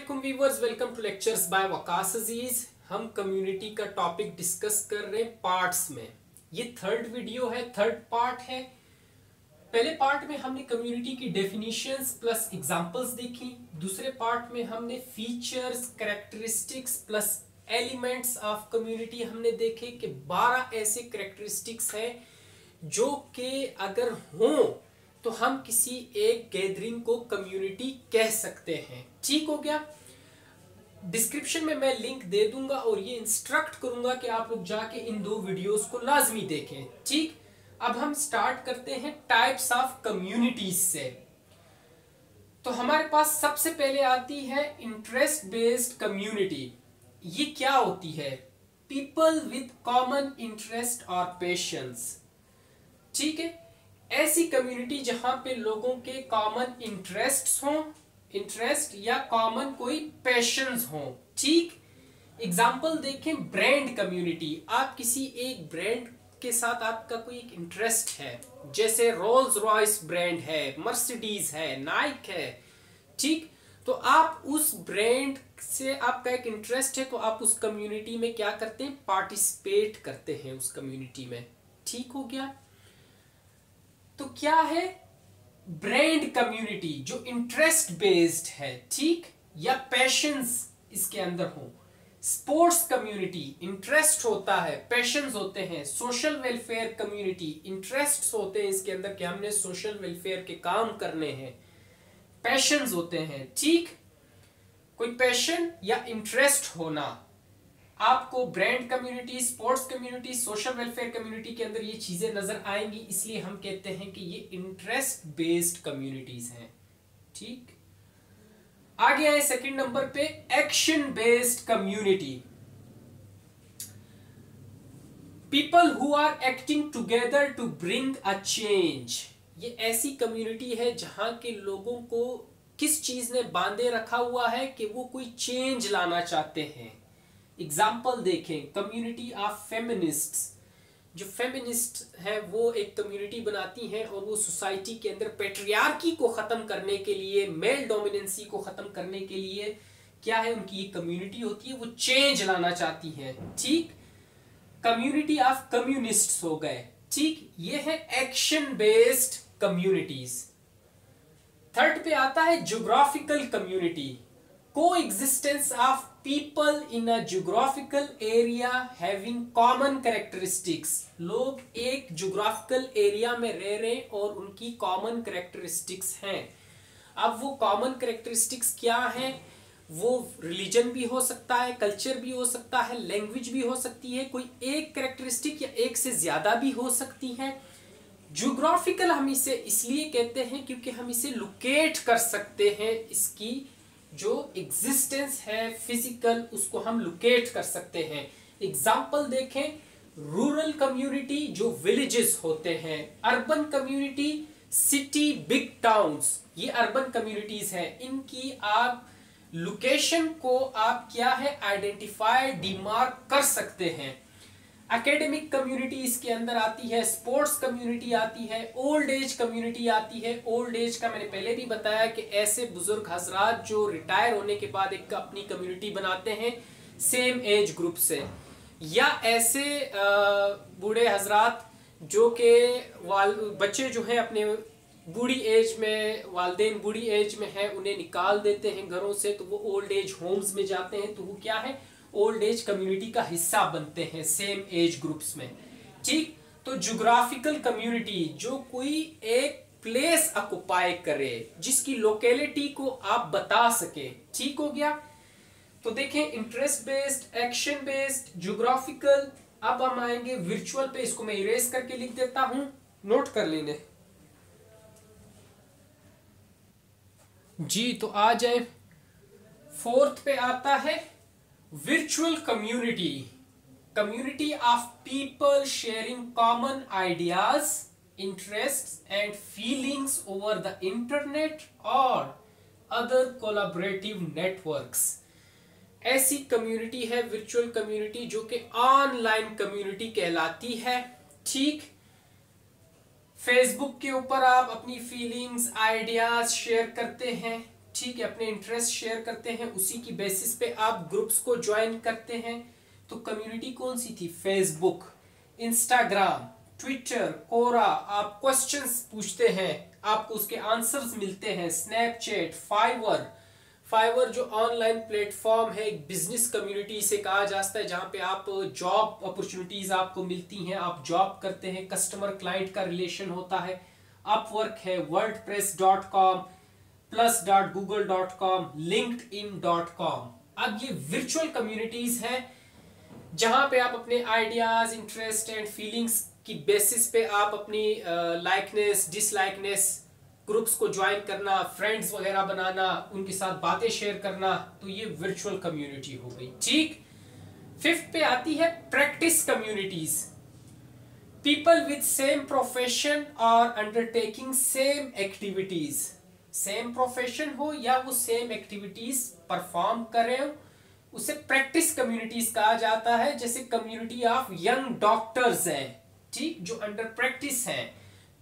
वालेकुम viewers, welcome to lectures by Waqas Aziz. हम community का टॉपिक डिस्कस कर रहे हैं पार्ट्स में। ये थर्ड वीडियो है, थर्ड पार्ट है। पहले पार्ट में हमने कम्युनिटी की डेफिनेशंस प्लस एग्जांपल्स देखी। दूसरे पार्ट में हमने features, characteristics plus elements of community हमने देखे कि 12 ऐसे कैरेक्टरिस्टिक्स हैं जो कि अगर हों तो हम किसी एक गैदरिंग को कम्युनिटी कह सकते हैं। ठीक हो गया। डिस्क्रिप्शन में मैं लिंक दे दूंगा और ये इंस्ट्रक्ट करूंगा कि आप लोग जाके इन दो वीडियोस को लाजमी देखें। ठीक, अब हम स्टार्ट करते हैं टाइप्स ऑफ कम्युनिटीज से। तो हमारे पास सबसे पहले आती है इंटरेस्ट बेस्ड कम्युनिटी। ये क्या होती है? पीपल विद कॉमन इंटरेस्ट और पेशेंस। ठीक है, ऐसी कम्युनिटी जहां पे लोगों के कॉमन इंटरेस्ट्स हों, इंटरेस्ट या कॉमन कोई पैशंस हों। ठीक, एग्जांपल देखें, ब्रांड कम्युनिटी। आप किसी एक ब्रांड के साथ आपका कोई एक इंटरेस्ट है, जैसे रोल्स रॉयस ब्रांड है, मर्सिडीज है, नाइक है। ठीक, तो आप उस ब्रांड से आपका एक इंटरेस्ट है, तो आप उस कम्युनिटी में क्या करते हैं? पार्टिसिपेट करते हैं उस कम्युनिटी में। ठीक हो गया। तो क्या है? ब्रांड कम्युनिटी जो इंटरेस्ट बेस्ड है, ठीक, या पैशंस इसके अंदर हो। स्पोर्ट्स कम्युनिटी, इंटरेस्ट होता है, पैशंस होते हैं। सोशल वेलफेयर कम्युनिटी, इंटरेस्ट होते हैं इसके अंदर कि हमने सोशल वेलफेयर के काम करने हैं, पैशंस होते हैं। ठीक, कोई पैशन या इंटरेस्ट होना। आपको brand community, sports community, social welfare community के अंदर ये चीजें नजर आएंगी, इसलिए हम कहते हैं कि ये इंटरेस्ट बेस्ड कम्युनिटीज हैं। ठीक, आगे आए सेकंड नंबर पे, action based community. People who are acting together to bring a change. ये ऐसी कम्युनिटी है जहां के लोगों को किस चीज ने बांधे रखा हुआ है कि वो कोई चेंज लाना चाहते हैं। एग्जाम्पल देखें, कम्युनिटी ऑफ फेमिनिस्ट्स। जो फेमिनिस्ट है वो एक कम्युनिटी बनाती हैं और वो सोसाइटी के अंदर पैट्रियार्की को खत्म करने के लिए, मेल डोमिनेंसी को खत्म करने के लिए क्या है, उनकी एक कम्युनिटी होती है, वो चेंज लाना चाहती हैं। ठीक, कम्युनिटी ऑफ कम्युनिस्ट्स हो गए। ठीक, ये है एक्शन बेस्ड कम्युनिटीज। थर्ड पे आता है geographical community. Coexistence of people in a geographical area having common characteristics। लोग एक geographical area में रह रहे हैं और उनकी common characteristics हैं। अब वो common characteristics क्या हैं? वो religion भी हो सकता है, culture भी हो सकता है, language भी हो सकती है, कोई एक characteristic या एक से ज्यादा भी हो सकती है। geographical हम इसे इसलिए कहते हैं क्योंकि हम इसे locate कर सकते हैं, इसकी जो एग्जिस्टेंस है फिजिकल, उसको हम लोकेट कर सकते हैं। एग्जाम्पल देखें, रूरल कम्युनिटी जो विलेजेस होते हैं, urban community city big towns, ये अर्बन कम्युनिटीज हैं। इनकी आप लोकेशन को आप क्या है, आइडेंटिफाई, डिमार्क कर सकते हैं। एकेडमिक कम्युनिटी इसके अंदर आती है, स्पोर्ट्स कम्युनिटी आती है, ओल्ड एज कम्युनिटी आती है। ओल्ड एज का मैंने पहले भी बताया कि ऐसे बुजुर्ग हजरात जो रिटायर होने के बाद एक अपनी कम्युनिटी बनाते हैं सेम एज ग्रुप से, या ऐसे बूढ़े हजरात जो के बच्चे जो हैं अपने बूढ़ी एज में, वालदेन बूढ़ी एज में है, उन्हें निकाल देते हैं घरों से, तो वो ओल्ड एज होम्स में जाते हैं, तो वो क्या है, ओल्ड एज कम्युनिटी का हिस्सा बनते हैं सेम एज ग्रुप्स में। ठीक, तो ज्योग्राफिकल कम्युनिटी जो कोई एक प्लेस ऑक्युपाई करे, जिसकी लोकेलिटी को आप बता सके। ठीक हो गया। तो देखें, interest based, action based, geographical. अब हम आएंगे वर्चुअल पे, इसको मैं इरेज करके लिख देता हूं, नोट कर लेने जी। तो आ जाए, फोर्थ पे आता है virtual community, community of people sharing common ideas, interests and feelings over the internet or other collaborative networks। ऐसी कम्युनिटी है virtual community जो कि ऑनलाइन कम्युनिटी कहलाती है। ठीक, फेसबुक के ऊपर आप अपनी फीलिंग्स, आइडियाज शेयर करते हैं, ठीक है, अपने इंटरेस्ट शेयर करते हैं, उसी की बेसिस पे आप ग्रुप्स को ज्वाइन करते हैं। तो कम्युनिटी कौन सी थी? Facebook, Instagram, Twitter, Quora. आप क्वेश्चंस पूछते हैं, आपको उसके आंसर्स मिलते हैं। Snapchat, Fiverr. फाइवर जो ऑनलाइन प्लेटफॉर्म है, एक बिजनेस कम्युनिटी से कहा जाता है, जहां पे आप जॉब अपॉर्चुनिटीज आपको मिलती हैं, आप जॉब करते हैं, कस्टमर क्लाइंट का रिलेशन होता है। अपवर्क है, wordpress.com, plus.google.com, linkedin.com। अब ये वर्चुअल कम्युनिटीज हैं जहां पे आप अपने आइडियाज, इंटरेस्ट एंड फीलिंग्स की बेसिस पे आप अपनी लाइकनेस, डिसलाइकनेस ग्रुप्स को ज्वाइन करना, फ्रेंड्स वगैरह बनाना, उनके साथ बातें शेयर करना। तो ये वर्चुअल कम्युनिटी हो गई। ठीक, फिफ्थ पे आती है practice communities. People with same profession और undertaking same activities. Same profession हो या वो सेम एक्टिविटीज परफॉर्म करें, उसे प्रैक्टिस कम्युनिटीज कहा जाता है। जैसे कम्युनिटी ऑफ यंग डॉक्टर्स है, ठीक, जो अंडर प्रैक्टिस है।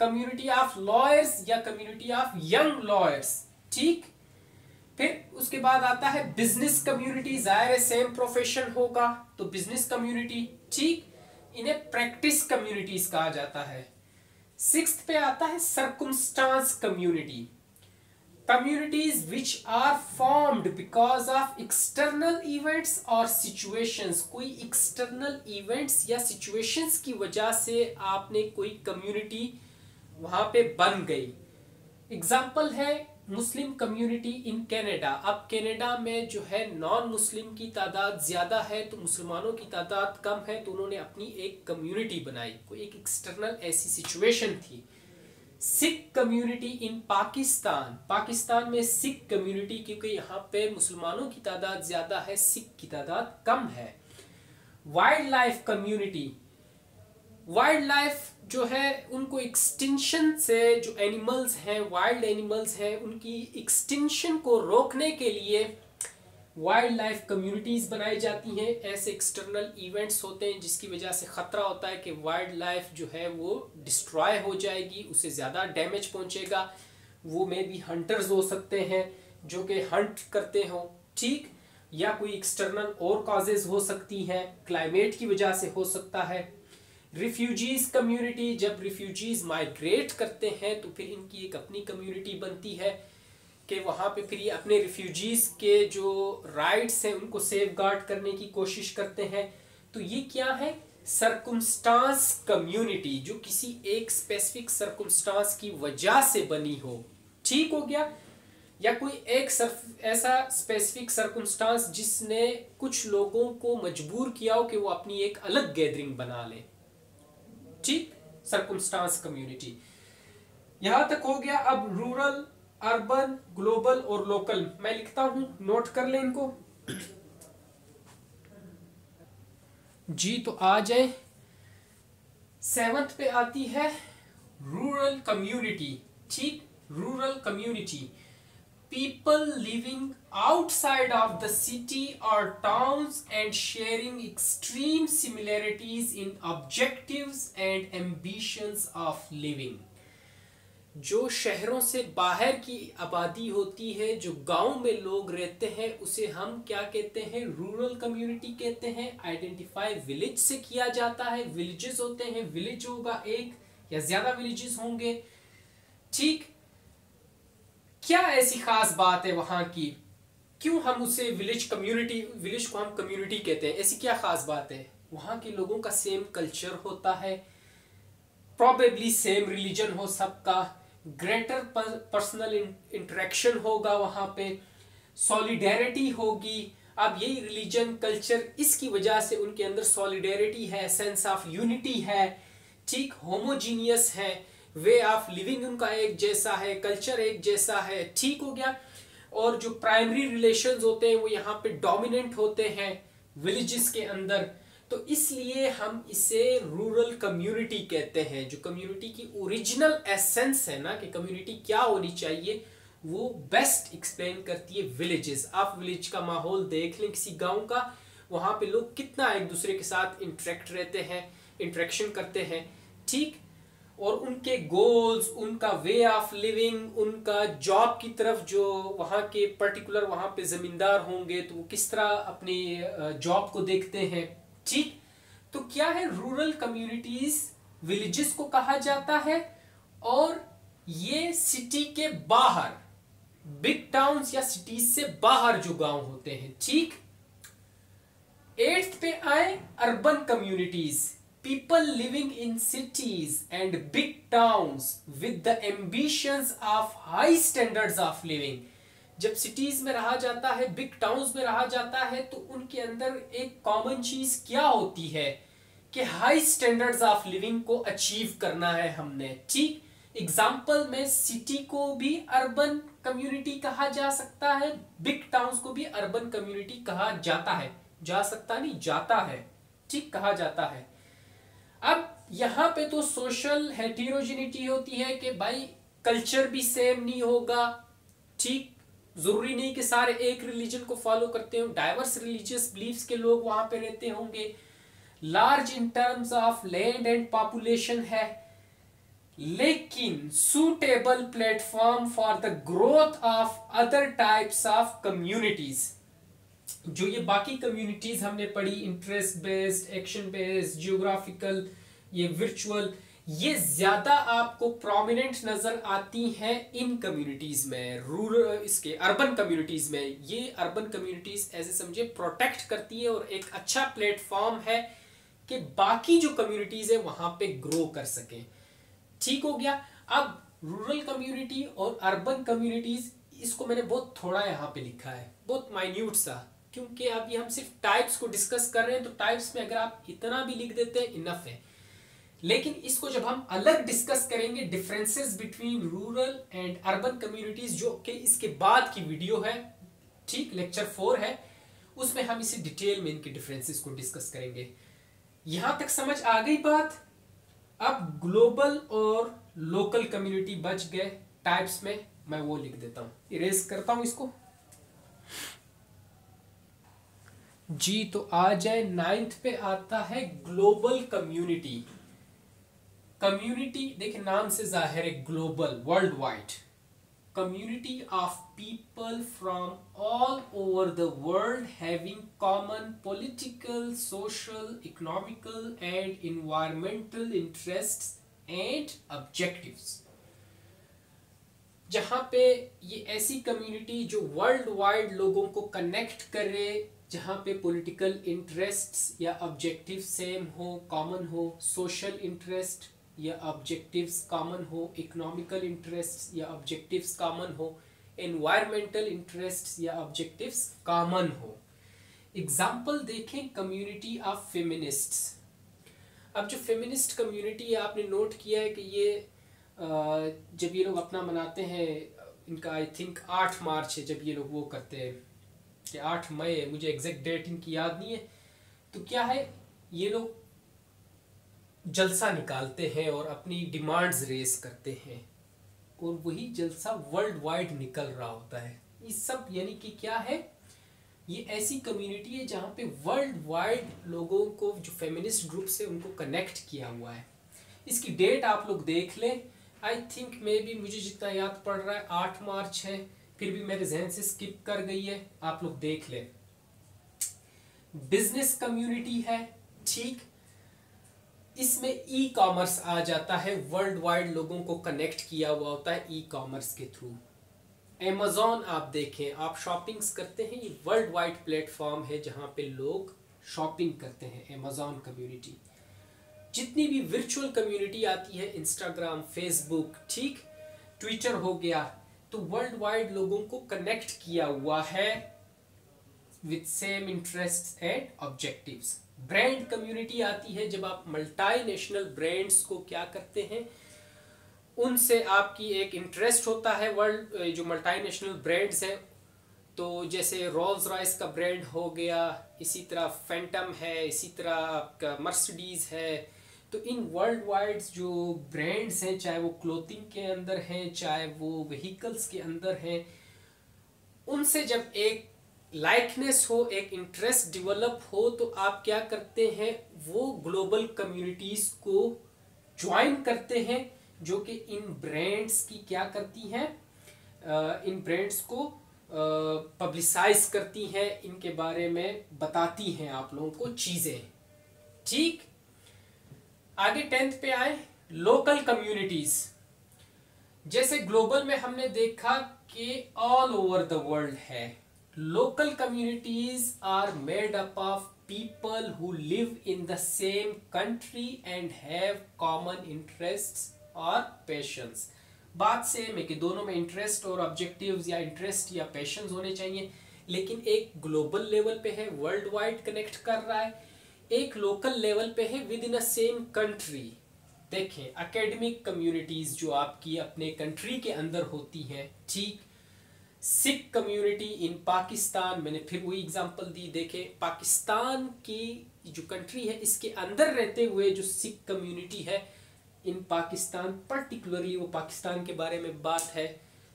कम्युनिटी ऑफ लॉयर्स या कम्युनिटी ऑफ यंग लॉयर्स, ठीक। फिर उसके बाद आता है बिजनेस कम्युनिटी। जाहिर है सेम प्रोफेशन होगा तो बिजनेस कम्युनिटी, ठीक। इन्हें प्रैक्टिस कम्युनिटीज कहा जाता है। सिक्स्थ पे आता है circumstance community. Communities which are formed because of external events or situations। कोई external events या situations की वजह से आपने कोई community वहां पे बन गई। एग्जाम्पल है मुस्लिम कम्युनिटी इन कनाडा। अब कनाडा में जो है नॉन मुस्लिम की तादाद ज्यादा है तो मुसलमानों की तादाद कम है, तो उन्होंने अपनी एक कम्युनिटी बनाई। कोई एक एक्सटर्नल ऐसी सिचुएशन थी। Sikh community in Pakistan. पाकिस्तान में सिख कम्युनिटी, क्योंकि यहाँ पे मुसलमानों की तादाद ज्यादा है, सिख की तादाद कम है। Wild life community. Wild life जो है उनको एक्सटिंक्शन से, जो एनिमल्स हैं, वाइल्ड एनिमल्स हैं, उनकी एक्सटिंक्शन को रोकने के लिए वाइल्ड लाइफ कम्युनिटीज बनाई जाती हैं। ऐसे एक्सटर्नल इवेंट्स होते हैं जिसकी वजह से खतरा होता है कि वाइल्ड लाइफ जो है वो डिस्ट्रॉय हो जाएगी, उसे ज़्यादा डैमेज पहुंचेगा। वो में भी हंटर्स हो सकते हैं जो कि हंट करते हो, ठीक, या कोई एक्सटर्नल और कॉजेज हो सकती हैं, क्लाइमेट की वजह से हो सकता है। Refugees community. जब रिफ्यूजीज माइग्रेट करते हैं तो फिर इनकी एक अपनी कम्युनिटी बनती है कि वहाँ पे फिर ये अपने रिफ्यूजीज के जो राइट्स हैं उनको सेफ गार्ड करने की कोशिश करते हैं। तो ये क्या है? सर्कमस्टांस कम्युनिटी, जो किसी एक स्पेसिफिक सर्कमस्टांस की वजह से बनी हो, ठीक हो गया। या कोई एक ऐसा स्पेसिफिक सर्कमस्टांस जिसने कुछ लोगों को मजबूर किया हो कि वो अपनी एक अलग गैदरिंग बना ले, ठीक, सर्कमस्टांस कम्युनिटी। यहां तक हो गया। अब रूरल, अर्बन, ग्लोबल और लोकल मैं लिखता हूं, नोट कर लें इनको जी। तो आ जाए, सेवंथ पे आती है रूरल कम्युनिटी, ठीक। Rural community, people living outside of the city और towns and sharing extreme similarities in objectives and ambitions of living. जो शहरों से बाहर की आबादी होती है, जो गांव में लोग रहते हैं, उसे हम क्या कहते हैं? रूरल कम्युनिटी कहते हैं। आइडेंटिफाई विलेज से किया जाता है। विलेजेस होते हैं, विलेज होगा एक या ज्यादा विलेजेस होंगे, ठीक। क्या ऐसी खास बात है वहां की, क्यों हम उसे विलेज कम्युनिटी, विलेज को हम कम्युनिटी कहते हैं? ऐसी क्या खास बात है? वहां के लोगों का सेम कल्चर होता है, प्रॉबेबली सेम रिलीजन हो सबका, ग्रेटर पर्सनल इंटरेक्शन होगा वहां पे, सॉलिडेरिटी होगी। अब यही रिलीजन, कल्चर, इसकी वजह से उनके अंदर सॉलिडेरिटी है, सेंस ऑफ यूनिटी है, ठीक, होमोजीनियस है, वे ऑफ लिविंग उनका एक जैसा है, कल्चर एक जैसा है, ठीक हो गया। और जो प्राइमरी रिलेशंस होते हैं वो यहाँ पे डोमिनेंट होते हैं विलेजेस के अंदर। तो इसलिए हम इसे रूरल कम्युनिटी कहते हैं। जो कम्युनिटी की ओरिजिनल एसेंस है ना, कि कम्युनिटी क्या होनी चाहिए, वो बेस्ट एक्सप्लेन करती है विलेजेस। आप विलेज का माहौल देख लें किसी गांव का, वहां पे लोग कितना एक दूसरे के साथ इंटरेक्ट रहते हैं, इंटरेक्शन करते हैं, ठीक। और उनके गोल्स, उनका वे ऑफ लिविंग, उनका जॉब की तरफ, जो वहाँ के पर्टिकुलर वहाँ पे जमींदार होंगे तो वो किस तरह अपनी जॉब को देखते हैं। ठीक, तो क्या है, रूरल कम्युनिटीज विलेजेस को कहा जाता है, और ये सिटी के बाहर, बिग टाउन्स या सिटीज से बाहर जो गांव होते हैं। ठीक, 8th पे आए urban communities, people living in cities and big towns with the ambitions of high standards of living. जब सिटीज में रहा जाता है, बिग टाउन्स में रहा जाता है, तो उनके अंदर एक कॉमन चीज क्या होती है कि हाई स्टैंडर्ड्स ऑफ लिविंग को अचीव करना है हमने। ठीक, एग्जाम्पल में सिटी को भी अर्बन कम्युनिटी कहा जा सकता है, बिग टाउन्स को भी अर्बन कम्युनिटी कहा जाता है, जा सकता नहीं, जाता है। ठीक, कहा जाता है। अब यहां पे तो सोशल हेटेरोजेनिटी होती है कि भाई कल्चर भी सेम नहीं होगा। ठीक, जरूरी नहीं कि सारे एक रिलीजन को फॉलो करते हो, डाइवर्स रिलीजियस बिलीफ्स के लोग वहां पे रहते होंगे। Large in terms of land and population है, लेकिन suitable platform for the growth of other types of communities. जो ये बाकी कम्युनिटीज हमने पढ़ी, interest based, action based, geographical, ये वर्चुअल, ये ज्यादा आपको प्रोमिनेंट नजर आती हैं इन कम्युनिटीज में, रूरल, इसके अर्बन कम्युनिटीज में। ये अर्बन कम्युनिटीज ऐसे समझे प्रोटेक्ट करती है और एक अच्छा प्लेटफॉर्म है कि बाकी जो कम्युनिटीज है वहां पे ग्रो कर सकें। ठीक हो गया। अब रूरल कम्युनिटी और अर्बन कम्युनिटीज, इसको मैंने बहुत थोड़ा यहाँ पे लिखा है, बहुत माइन्यूट सा, क्योंकि अभी हम सिर्फ टाइप्स को डिस्कस कर रहे हैं, तो टाइप्स में अगर आप इतना भी लिख देते हैं इनफ है। लेकिन इसको जब हम अलग डिस्कस करेंगे, differences between rural and urban communities, जो कि इसके बाद की वीडियो है, ठीक, लेक्चर 4 है, उसमें हम इसे डिटेल में इनके डिफरेंसेस को डिस्कस करेंगे। यहां तक समझ आ गई बात। अब ग्लोबल और लोकल कम्युनिटी बच गए टाइप्स में, मैं वो लिख देता हूं, इरेज करता हूं इसको जी। तो आ जाए 9th पे आता है ग्लोबल कम्युनिटी। कम्युनिटी देखिए नाम से जाहिर है, global, world wide, community of people from all over the world having common political, social, economical and environmental interests and objectives। जहां पे ये ऐसी कम्युनिटी जो वर्ल्ड वाइड लोगों को कनेक्ट करे, जहां पे पॉलिटिकल इंटरेस्ट्स या ऑब्जेक्टिव सेम हो, कॉमन हो, सोशल इंटरेस्ट या ऑब्जेक्टिव्स कॉमन हो, इकोनॉमिकल इंटरेस्ट्स या ऑब्जेक्टिव्स कॉमन हो, एनवायरमेंटल इंटरेस्ट्स या ऑब्जेक्टिव्स कॉमन हो। एग्जाम्पल देखें, कम्युनिटी ऑफ फेमिनिस्ट्स। अब जो फेमिनिस्ट कम्युनिटी है, आपने नोट किया है कि ये जब ये लोग अपना मनाते हैं, इनका आई थिंक 8 मार्च है जब ये लोग वो करते हैं, कि 8 मई है, मुझे एग्जैक्ट डेट इनकी याद नहीं है। तो क्या है, ये लोग जलसा निकालते हैं और अपनी डिमांड्स रेस करते हैं, और वही जलसा वर्ल्ड वाइड निकल रहा होता है। ये सब यानी कि क्या है, ये ऐसी कम्युनिटी है जहाँ पे वर्ल्ड वाइड लोगों को, जो फेमिनिस्ट ग्रुप्स है, उनको कनेक्ट किया हुआ है। इसकी डेट आप लोग देख लें, आई थिंक मे बी, मुझे जितना याद पड़ रहा है 8 मार्च है, फिर भी मेरे जहन से स्किप कर गई है, आप लोग देख लें। बिजनेस कम्युनिटी है, ठीक, इसमें ई कॉमर्स आ जाता है, वर्ल्ड वाइड लोगों को कनेक्ट किया हुआ होता है ई कॉमर्स के थ्रू। अमेज़ॉन आप देखें, आप शॉपिंग्स करते हैं, ये वर्ल्ड वाइड प्लेटफॉर्म है जहां पे लोग शॉपिंग करते हैं, अमेज़ॉन कम्युनिटी। जितनी भी वर्चुअल कम्युनिटी आती है, इंस्टाग्राम, फेसबुक, ठीक, ट्विटर हो गया, तो वर्ल्ड वाइड लोगों को कनेक्ट किया हुआ है with same interest and objectives. Brand community आती है जब आप मल्टीनेशनल ब्रांड्स को क्या करते हैं, उनसे आपकी एक इंटरेस्ट होता है, वर्ल्ड जो मल्टीनेशनल ब्रांड्स हैं, तो जैसे रोल्स रॉयस का ब्रांड हो गया, इसी तरह फैंटम है, इसी तरह आपका मर्सिडीज है। तो इन वर्ल्ड वाइड जो ब्रांड्स हैं, चाहे वो क्लोथिंग के अंदर हैं, चाहे वो व्हीकल्स के अंदर हैं, उनसे जब एक लाइकनेस हो, एक इंटरेस्ट डेवलप हो, तो आप क्या करते हैं, वो ग्लोबल कम्युनिटीज को ज्वाइन करते हैं, जो कि इन ब्रांड्स की क्या करती हैं, इन ब्रांड्स को पब्लिसाइज करती हैं, इनके बारे में बताती हैं आप लोगों को चीज़ें। ठीक, आगे 10th पे आए, लोकल कम्युनिटीज। जैसे ग्लोबल में हमने देखा कि ऑल ओवर द वर्ल्ड है, local communities are made up of people who live in the same country and have common interests or passions। बात सेम है कि दोनों में इंटरेस्ट और ऑब्जेक्टिव्स या इंटरेस्ट या पैशंस होने चाहिए, लेकिन एक ग्लोबल लेवल पे है, वर्ल्ड वाइड कनेक्ट कर रहा है, एक लोकल लेवल पे है with in a same country. देखें, एकेडमिक कम्युनिटीज जो आपकी अपने कंट्री के अंदर होती हैं, ठीक, सिख कम्युनिटी इन पाकिस्तान, मैंने फिर वही एग्जांपल दी। देखे, पाकिस्तान की जो कंट्री है इसके अंदर रहते हुए जो सिख कम्युनिटी है इन पाकिस्तान, पर्टिकुलरली वो पाकिस्तान के बारे में बात है,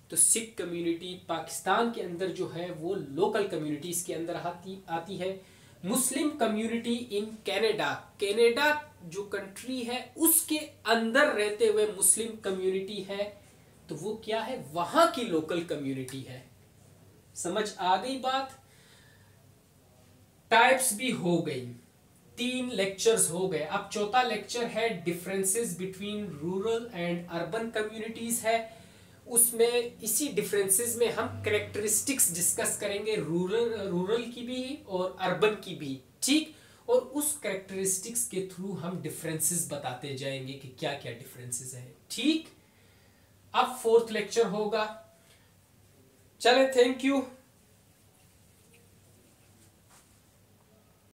तो सिख कम्युनिटी पाकिस्तान के अंदर जो है वो लोकल कम्युनिटीज के अंदर आती है। Muslim community in Canada, Canada जो कंट्री है उसके अंदर रहते हुए मुस्लिम कम्युनिटी है, तो वो क्या है, वहां की लोकल कम्युनिटी है। समझ आ गई बात। टाइप्स भी हो गई, 3 लेक्चर्स हो गए। अब चौथा लेक्चर है differences between rural and urban communities है। उसमें इसी डिफरेंसेस में हम कैरेक्टरिस्टिक्स डिस्कस करेंगे, रूरल की भी और अर्बन की भी, ठीक, और उस कैरेक्टरिस्टिक्स के थ्रू हम डिफरेंसेस बताते जाएंगे कि क्या क्या डिफरेंसेस है, ठीक। अब 4th लेक्चर होगा। चले, थैंक यू।